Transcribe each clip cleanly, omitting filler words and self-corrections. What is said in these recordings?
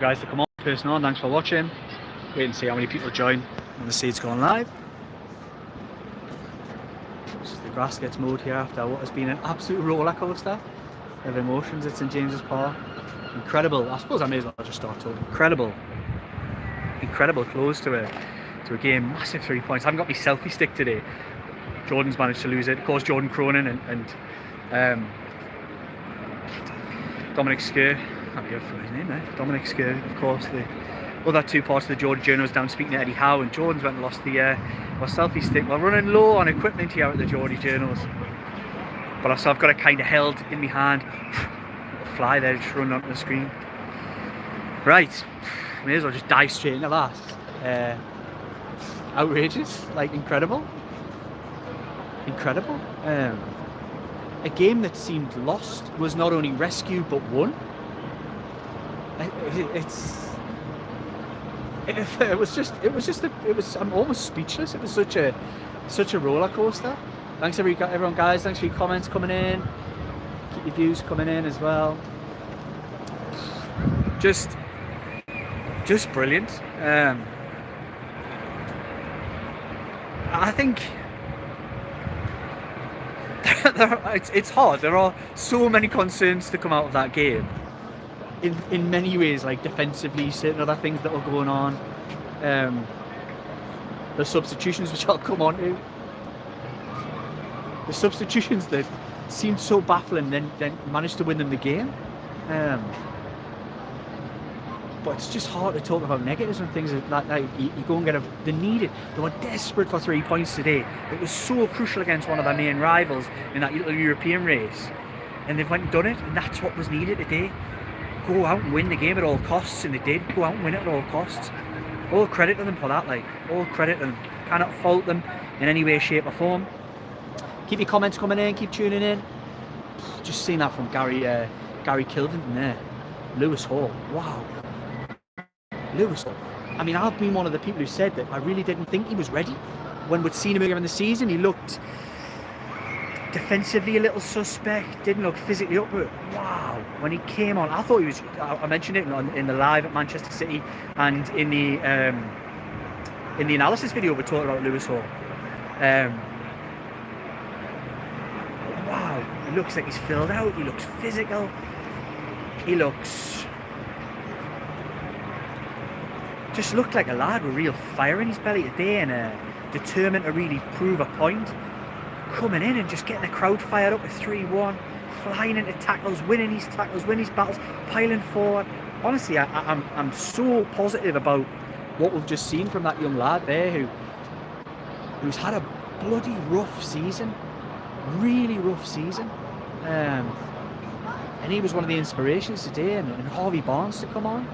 guys to come on. Person on, thanks for watching. Wait and see how many people join when the seed's going live. The grass gets mowed here after what has been an absolute roller coaster of emotions at St James's Park. Incredible. I suppose I may as well just start talking. Incredible close to a game. Massive 3 points. I haven't got my selfie stick today. Jordan's managed to lose it. Of course, Jordan Cronin and Dominic Skir. Can't be for his name there. Dominic Skir, of course. The other two parts of the Geordie journos down speaking to Eddie Howe, and Jordan's went and lost the selfie stick. We're running low on equipment here at the Geordie journos, but I've got it kind of held in my hand. Little fly there just running onto the screen. Right, may as well just dive straight into that. Outrageous, like incredible. A game that seemed lost was not only rescued but won. I'm almost speechless. It was such a roller coaster. Thanks everyone guys, thanks for your comments coming in. Keep your views coming in as well. Just brilliant. I think it's hard. There are so many concerns to come out of that game. In many ways, like defensively, certain other things that were going on. The substitutions, which I'll come on to. The substitutions that seemed so baffling, then managed to win them the game. But it's just hard to talk about negatives and things like you go and get they needed. They were desperate for 3 points today. It was so crucial against one of their main rivals in that little European race, and they've went and done it, and that's what was needed today. Go out and win the game at all costs, and they did go out and win it at all costs. All credit to them for that, all credit to them. Cannot fault them in any way, shape or form. Keep your comments coming in, keep tuning in. Just seeing that from Gary Kilvington there. Lewis Hall, wow. Lewis Hall. I mean, I've been one of the people who said that I really didn't think he was ready. When we'd seen him earlier in the season, he looked defensively a little suspect, didn't look physically up, but wow, when he came on, I thought he was, I mentioned it in the live at Manchester City, and in the analysis video we talked about Lewis Hall. Wow, he looks like he's filled out, he looks physical, he just looked like a lad with real fire in his belly today, and determined to really prove a point. Coming in and just getting the crowd fired up with 3-1, flying into tackles, winning his battles, piling forward. Honestly, I'm so positive about what we've just seen from that young lad there who's had a bloody rough season, really rough season. And he was one of the inspirations today, and Harvey Barnes to come on.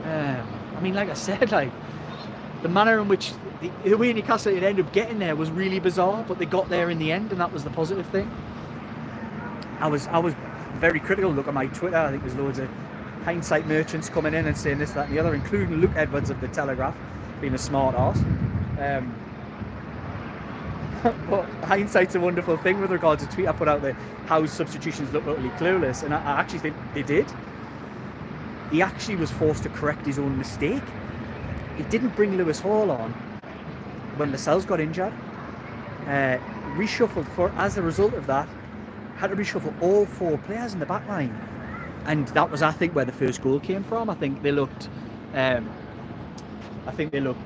I mean, like I said, the manner in which the way Newcastle United ended up getting there was really bizarre, but they got there in the end, and that was the positive thing. I was very critical. Look at my Twitter. I think there's loads of hindsight merchants coming in and saying this, that, and the other, including Luke Edwards of the Telegraph, being a smart arse. But hindsight's a wonderful thing with regards to tweet I put out there. How substitutions look utterly clueless, and I actually think they did. He actually was forced to correct his own mistake. He didn't bring Lewis Hall on when Lascelles got injured. Reshuffled as a result of that, had to reshuffle all 4 players in the back line, and that was, I think, where the first goal came from. I think they looked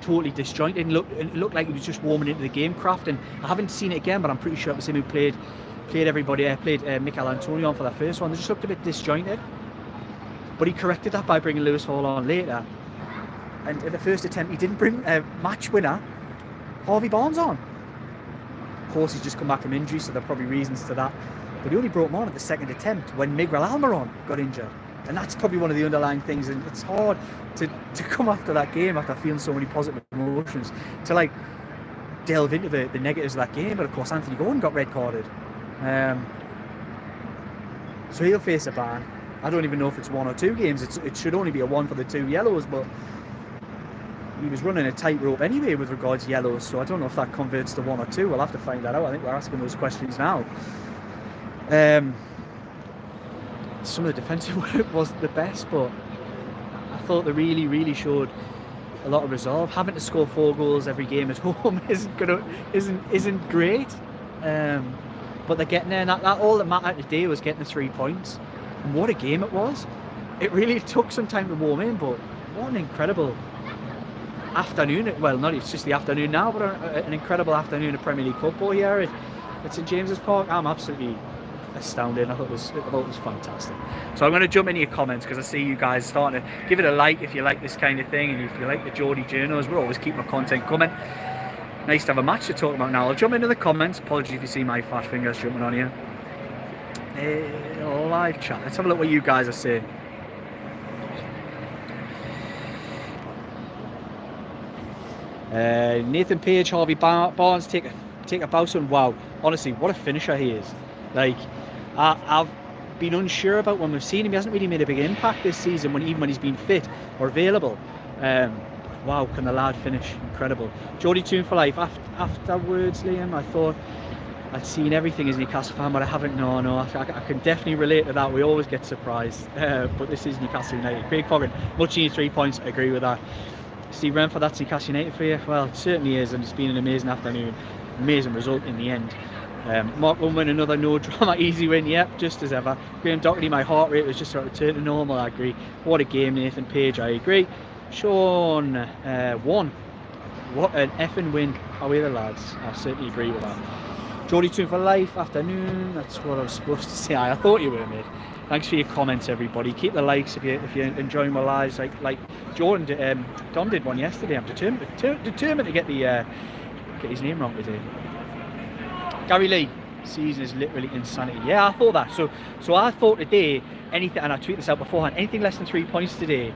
totally disjointed. It looked like he was just warming into the game craft, and I haven't seen it again, but I'm pretty sure it was him who played everybody. Played Mikel Antonio on for the first one. They just looked a bit disjointed. But he corrected that by bringing Lewis Hall on later. And in the first attempt, he didn't bring a match winner, Harvey Barnes, on. Of course, he's just come back from injury, so there are probably reasons to that. But he only brought him on at the second attempt when Miguel Almiron got injured. And that's probably one of the underlying things. And it's hard to come after that game, after feeling so many positive emotions, to delve into the negatives of that game. But of course, Anthony Gordon got red carded. So he'll face a ban. I don't even know if it's 1 or 2 games. It should only be a 1 for the 2 yellows, but he was running a tightrope anyway with regards to yellows, so I don't know if that converts to 1 or 2. We'll have to find that out. I think we're asking those questions now. Some of the defensive work wasn't the best, but thought they really showed a lot of resolve. Having to score 4 goals every game at home isn't great, but they're getting there. And that all that mattered today was getting the 3 points. And what a game it was! It really took some time to warm in, but what an incredible afternoon. Well, not it's just the afternoon now, but an incredible afternoon of Premier League football here at St James's Park. I'm absolutely astounded. I thought it was fantastic. So I'm going to jump into your comments, because I see you guys starting to give it a like if you like this kind of thing, and if you like the Geordie journos. We're always keeping our content coming. Nice to have a match to talk about now. I'll jump into the comments. Apologies if you see my fat fingers jumping on here. Live chat. Let's have a look what you guys are saying. Nathan Page, Harvey Barnes, take a Bowson. Wow, honestly, what a finisher he is. Like, I've been unsure about when we've seen him. He hasn't really made a big impact this season, even when he's been fit or available. Wow, can the lad finish? Incredible. Geordie tune for life. Afterwards, Liam, I thought I'd seen everything as Newcastle fan, but I haven't. No, I can definitely relate to that. We always get surprised, but this is Newcastle United. Craig Foggin, much needed 3 points. I agree with that. Steve Renford, that's Newcastle United for you. Well, it certainly is, and it's been an amazing afternoon. Amazing result in the end. Mark Woodman, another no drama, easy win. Yep, just as ever. Graham Doherty, my heart rate was just sort of returned to normal. I agree. What a game. Nathan Page, I agree. Sean, one. What an effing win. Are we the lads? I certainly agree with that. Geordie tune for life, afternoon. That's what I was supposed to say. I thought you were, mate. Thanks for your comments, everybody. Keep the likes if you're enjoying my lives. Like Jordan, Dom did one yesterday. I'm determined to get his name wrong today. Gary Lee, season is literally insanity. Yeah, I thought that. So I thought today, anything, and I tweeted this out beforehand, anything less than 3 points today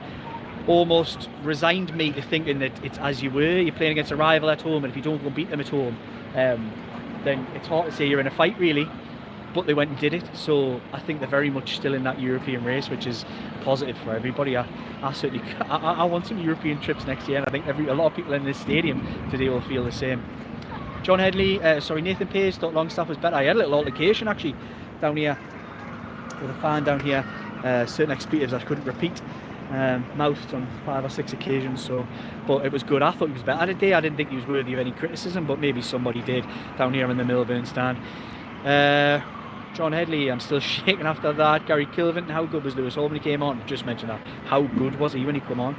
almost resigned me to thinking that it's as you were. You're playing against a rival at home, and if you don't go beat them at home, then it's hard to say you're in a fight, really. But they went and did it, so I think they're very much still in that European race, which is positive for everybody. I certainly I want some European trips next year, and I think a lot of people in this stadium today will feel the same. John Headley, Nathan Page thought Longstaff was better. I had a little altercation actually down here with a fan down here. Certain expletives I couldn't repeat, mouthed on 5 or 6 occasions. But it was good. I thought he was better today. I didn't think he was worthy of any criticism, but maybe somebody did down here in the Milburn stand. John Headley, I'm still shaking after that. Gary Kilvin, how good was Lewis Hall when he came on? Just mentioned that. How good was he when he came on?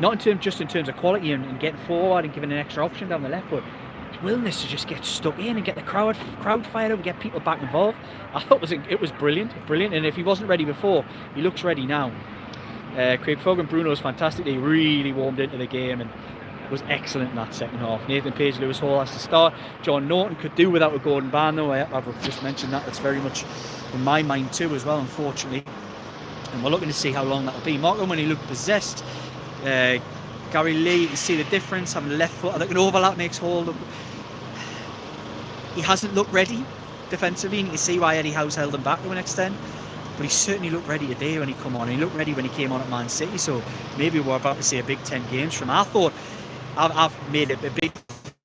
Not just in terms of quality and getting forward and giving an extra option down the left, but his willingness to just get stuck in and get the crowd fired up and get people back involved. I thought it was brilliant. And if he wasn't ready before, he looks ready now. Craig Fogg and Bruno's fantastic. They really warmed into the game and was excellent in that second half. Nathan Page, Lewis Hall has to start. John Norton could do without a Gordon Barn though. I've just mentioned that. That's very much in my mind too as well, unfortunately. And we're looking to see how long that'll be. Mark when he looked possessed. Gary Lee, you can see the difference, having the left foot. I think an overlap makes Hall look... He hasn't looked ready defensively, and you can see why Eddie Howe's held him back to an extent. But he certainly looked ready today when he came on. And he looked ready when he came on at Man City. So maybe we're about to see a big 10 games from him. I thought I've made it a big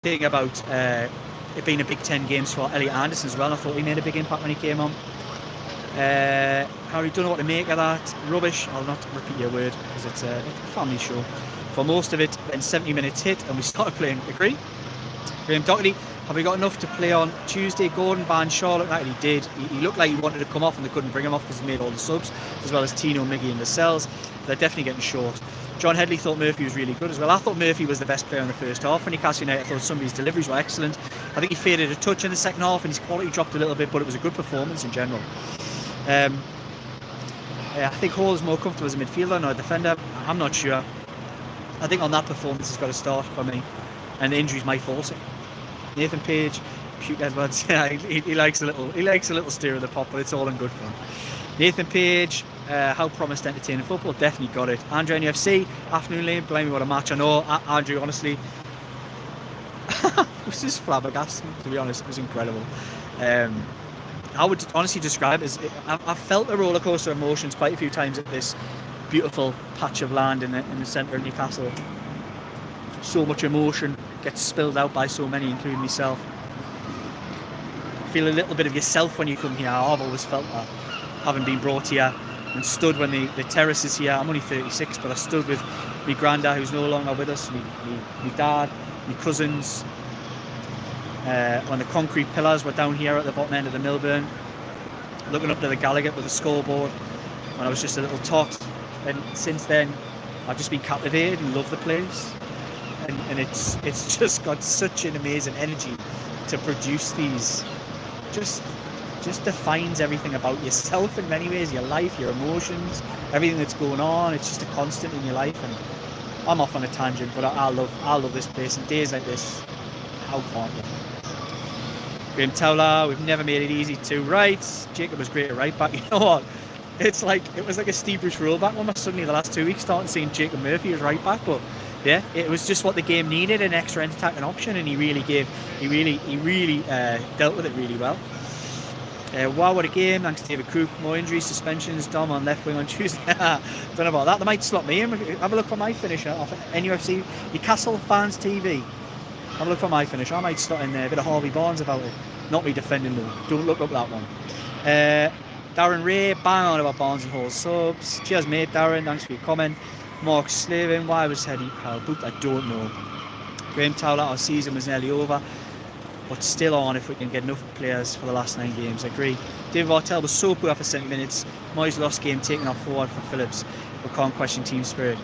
thing about it being a big 10 games for Elliot Anderson as well. I thought he made a big impact when he came on. Harry, don't know what to make of that. Rubbish. I'll not repeat your word because it's a family show. For most of it, then 70 minutes hit and we started playing. Agree? Graham Doherty, have we got enough to play on Tuesday? Gordon, Barnes, Shaw looked like he did. He looked like he wanted to come off and they couldn't bring him off because he made all the subs, as well as Tino, Miggy and Lascelles. They're definitely getting short. John Headley thought Murphy was really good as well. I thought Murphy was the best player in the first half. When Newcastle United, I thought some of his deliveries were excellent. I think he faded a touch in the second half and his quality dropped a little bit, but it was a good performance in general. I think Hall is more comfortable as a midfielder or a defender. I'm not sure. I think on that performance has got to start for me, and the injuries might force it. Nathan Page, Puke Edwards, he likes a little steer of the pot, but it's all in good fun. Nathan Page, how promised entertaining football, definitely got it. Andrew NFC, afternoon lane, blame me what a match. I know, Andrew, honestly, it was just flabbergasting, to be honest. It was incredible. I would honestly describe it as, I've felt a roller coaster of emotions quite a few times at this beautiful patch of land in the centre of Newcastle. So much emotion gets spilled out by so many, including myself. Feel a little bit of yourself when you come here. I've always felt that, having been brought here and stood when the terrace is here. I'm only 36, but I stood with my granddad, who's no longer with us, my dad, my cousins, when the concrete pillars were down here at the bottom end of the Milburn, looking up to the Gallagher with the scoreboard when I was just a little tot. And since then, I've just been captivated and love the place. And it's just got such an amazing energy to produce these. Just defines everything about yourself in many ways, your life, your emotions, everything that's going on. It's just a constant in your life. And I'm off on a tangent, but I love this place. And days like this, how can't you? Graham Towler, we've never made it easy to right. Jacob was great at right back. You know what? It was like a Stevenage rollback when I suddenly the last 2 weeks started seeing Jacob Murphy as right back. But yeah, it was just what the game needed, an extra attacking option, and he really dealt with it really well. Wow, what a game. Thanks to David Crook. More injuries, suspensions, Dom on left wing on Tuesday. Don't know about that. They might slot me in. Have a look for my finisher off NUFC Newcastle Fans TV. Have a look for my finish. I might slot in there. A bit of Harvey Barnes about it. Not me defending though. Don't look up that one. Darren Ray, bang on about Barnes and Hall subs. Cheers mate, Darren. Thanks for your comment. Mark Slavin, why was Eddie Howe booked? I don't know. Graham Towler, our season was nearly over, but still on if we can get enough players for the last 9 games. I agree. David Vartel was so poor for 70 minutes. Moyes lost game taking off forward for Phillips, but can't question team spirit.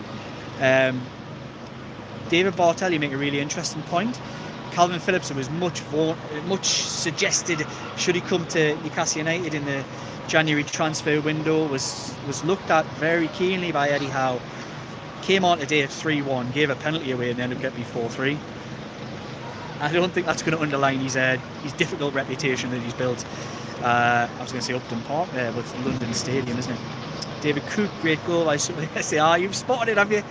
David Bartel, you make a really interesting point. Calvin Phillips, it was much suggested should he come to Newcastle United in the January transfer window, was looked at very keenly by Eddie Howe. Came on today at 3-1, gave a penalty away and ended up getting 4-3. I don't think that's going to underline his difficult reputation that he's built. I was going to say Upton Park there, but it's London Stadium, isn't it? David Cook, great goal. I say, you've spotted it, have you?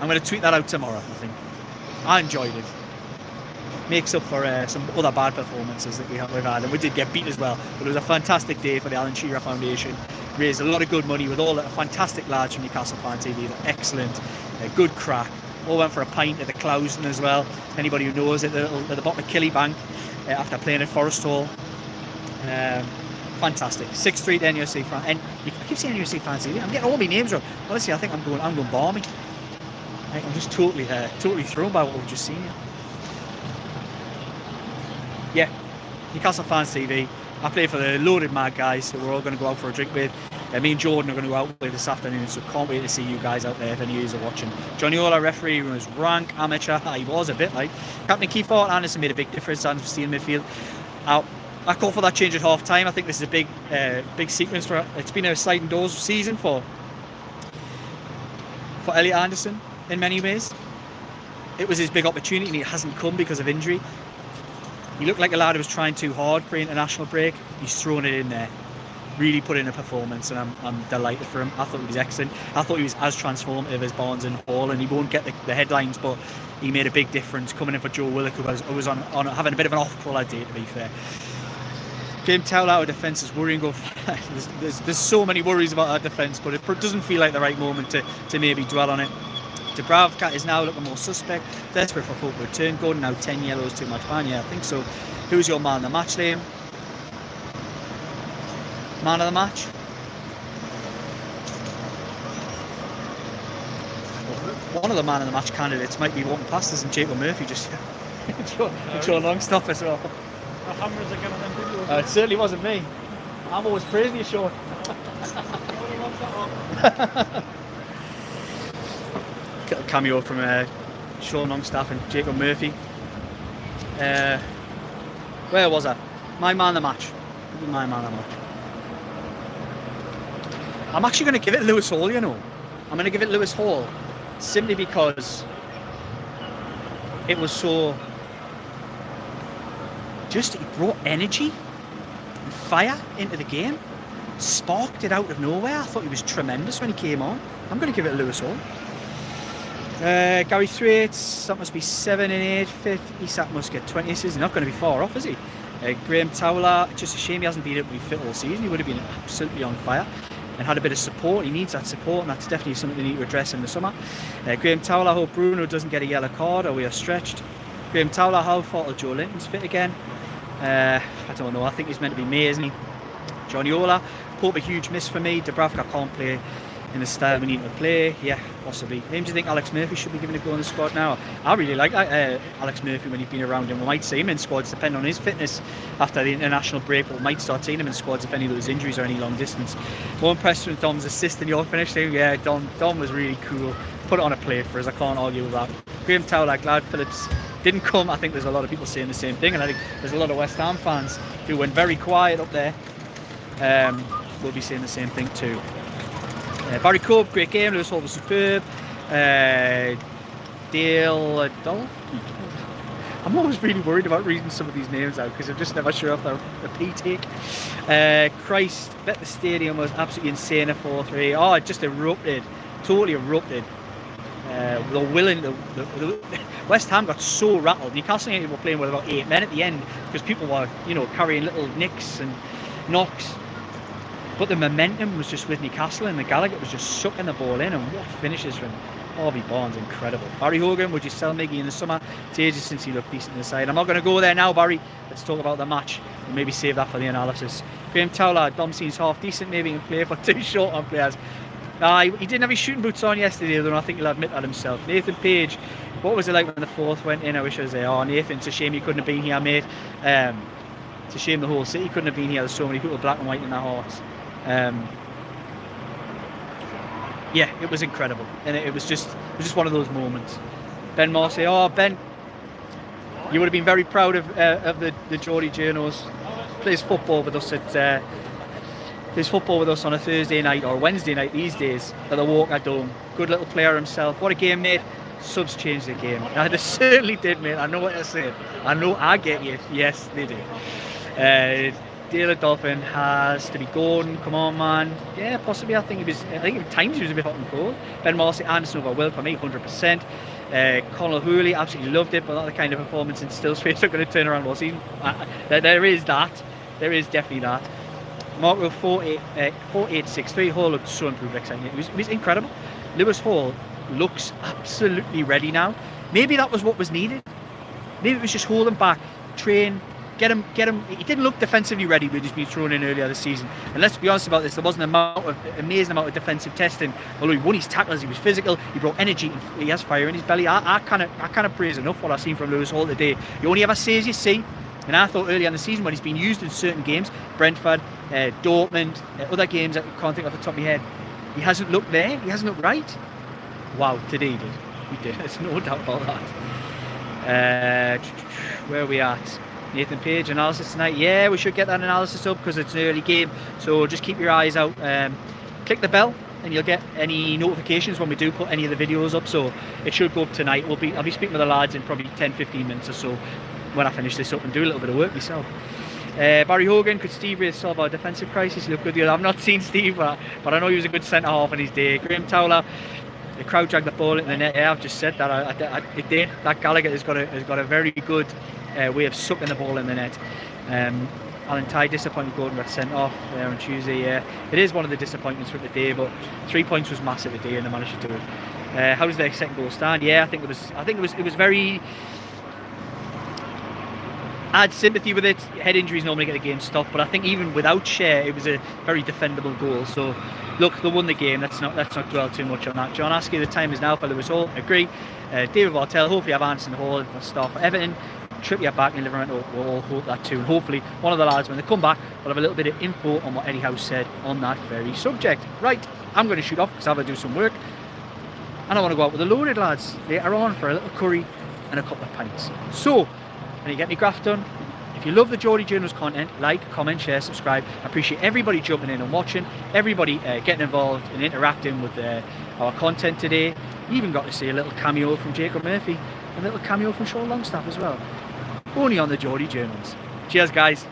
I'm going to tweet that out tomorrow, I think. I enjoyed it. Makes up for some other bad performances that we've had, and we did get beat as well. But it was a fantastic day for the Alan Shearer Foundation. Raised a lot of good money with all the fantastic lads from Newcastle Fan TV. They're excellent, good crack. All went for a pint at the Clousen as well. Anybody who knows it, at the bottom of Killybank after playing at Forest Hall. Fantastic. 6-3 to NUFC Fan. And I keep saying NUFC Fan TV. I'm getting all my names wrong. Honestly, I think I'm going balmy. I'm just totally thrown by what we've just seen here. Yeah, Newcastle Fans TV. I play for the Loaded Mad guys, so we're all going to go out for a drink with. Me and Jordan are going to go out with this afternoon, so can't wait to see you guys out there if any of you are watching. Johnny Ola, referee, was rank amateur. He was a bit like. Captain Keith Anderson made a big difference on stealing midfield. I call for that change at half time. I think this is a big sequence for. It's been a sliding doors season for Elliot Anderson in many ways. It was his big opportunity and it hasn't come because of injury. He looked like a lad who was trying too hard pre-international break. He's thrown it in there. Really put in a performance, and I'm delighted for him. I thought he was excellent. I thought he was as transformative as Barnes and Hall, and he won't get the headlines, but he made a big difference coming in for Joe Willock, who was on having a bit of an off-colour day, to be fair. James Towler, our defence is worrying. There's so many worries about our defence, but it doesn't feel like the right moment to maybe dwell on it. Dubravka is now looking more suspect, desperate for hope return. Gordon now 10 yellows, too much ban. Yeah, I think so. Who's your man of the match, Liam? Man of the match? One of the man of the match candidates might be walking past us, and Jacob Murphy just Joe Longstaff as well. It certainly wasn't me. I'm always praising you, Sean. Cameo from Sean Longstaff and Jacob Murphy. Where was I? My man of the match. My man of the match. I'm actually going to give it Lewis Hall, you know. I'm going to give it Lewis Hall simply because it was so... Just, he brought energy and fire into the game. Sparked it out of nowhere. I thought he was tremendous when he came on. I'm going to give it Lewis Hall. Gary Thwaites, that must be 7 and 8. Fifth, Isak must get 20. He's not going to be far off, is he? Graham Towler, just a shame he hasn't been able to be fit all season. He would have been absolutely on fire and had a bit of support. He needs that support, and that's definitely something they need to address in the summer. Graham Towler, I hope Bruno doesn't get a yellow card or we are stretched. Graham Towler, how far till Joe Linton's fit again? I don't know. I think he's meant to be May, isn't he? Johnny Ola, Pope a huge miss for me. Dubravka can't play in the style we need to play. Yeah, possibly. Maybe do you think Alex Murphy should be given a go in the squad now? I really like Alex Murphy when he's been around, and we might see him in squads depending on his fitness after the international break. But we might start seeing him in squads if any of those injuries are any long distance. More impressed with Dom's assist in your finish team. Yeah, Dom was really cool. Put it on a plate for us. I can't argue with that. Graham Towler, glad Phillips didn't come. I think there's a lot of people saying the same thing, and I think there's a lot of West Ham fans who went very quiet up there. Will be saying the same thing too. Barry Cope, great game. Lewis Hall was superb. Dale Dolphin. I'm always really worried about reading some of these names out because I'm just never sure if they're a P-take. Christ, bet the stadium was absolutely insane at 4-3. Oh, it just erupted. Totally erupted. The West Ham got so rattled. Newcastle United were playing with about 8 men at the end because people were, carrying little nicks and knocks. But the momentum was just with Newcastle, and the Gallagher was just sucking the ball in, and what finishes from Harvey Barnes, incredible. Barry Hogan, would you sell Miggy in the summer? It's ages since he looked decent in the side. I'm not going to go there now, Barry. Let's talk about the match and maybe save that for the analysis. Graham Towler, Dom seems half decent, maybe he can play for 2 short-term players. He didn't have his shooting boots on yesterday, though, and I think he'll admit that himself. Nathan Page, what was it like when the 4th went in? I wish I was there. Oh, Nathan, it's a shame you couldn't have been here, mate. It's a shame the whole city couldn't have been here. There's so many people black and white in their hearts. Yeah, it was incredible, and it was just one of those moments. Ben Marcy, Ben, you would have been very proud of the Geordie Journos. Plays football with us on a Thursday night or Wednesday night these days at the Walker Dome. Good little player himself. What a game, mate. Subs changed the game. They certainly did, mate. I know what you're saying. I get you. Yes, they did. Dale Dolphin has to be Gordon. Come on, man. Yeah, possibly. I think at times he was a bit hot and cold. Ben Marcy, Anderson over Will for me, 100%. Conor Hooley, absolutely loved it, but not the kind of performance in still space are going to turn around all season. There is that. There is definitely that. Mark 4863. Hall looked so improved, exciting. It was incredible. Lewis Hall looks absolutely ready now. Maybe that was what was needed. Maybe it was just hold him back, train. Get him. He didn't look defensively ready with just being thrown in earlier this season. And let's be honest about this, there wasn't an amazing amount of defensive testing. Although he won his tackles, he was physical, he brought energy, he has fire in his belly. I can't praise enough what I've seen from Lewis Hall today. You only ever say as you see. And I thought earlier in the season when he's been used in certain games, Brentford, Dortmund, other games that I can't think off the top of my head, he hasn't looked there, he hasn't looked right. Wow, today he did. He did, there's no doubt about that. Where are we at? Nathan Page analysis tonight. Yeah, we should get that analysis up because it's an early game, so just keep your eyes out. Click the bell and you'll get any notifications when we do put any of the videos up, so it should go up tonight. I'll be speaking with the lads in probably 10-15 minutes or so when I finish this up and do a little bit of work myself. Barry Hogan, could Steve Ray solve our defensive crisis? He looked good. I've not seen Steve, but I know he was a good centre half in his day. Graham Towler, the crowd dragged the ball into the net. Yeah, I've just said that. It did. That Gallagher has got a very good way of sucking the ball in the net. Alan Ty, disappointed Gordon got sent off on Tuesday. Yeah, it is one of the disappointments for the day, but 3 points was massive today, and they managed to do it. How does their second goal stand? Yeah, I think it was very. I had sympathy with it. Head injuries normally get the game stopped, but I think even without Share, it was a very defendable goal. So, look, they won the game. Let's not dwell too much on that. John Askey, the time is now for Lewis Hall. Agree. David Vartel, hopefully have Anderson Hall for start for Everton. Trippier back in Liverpool. We'll all hope that too. And hopefully, one of the lads, when they come back, will have a little bit of info on what Eddie Howe said on that very subject. Right, I'm going to shoot off because I have to do some work. And I want to go out with the loaded lads later on for a little curry and a couple of pints. So, when you get me graft done, if you love the Geordie Journals content, like, comment, share, subscribe. I appreciate everybody jumping in and watching, everybody getting involved and interacting with our content today. You even got to see a little cameo from Jacob Murphy and a little cameo from Sean Longstaff as well. Only on the Geordie Journals. Cheers, guys.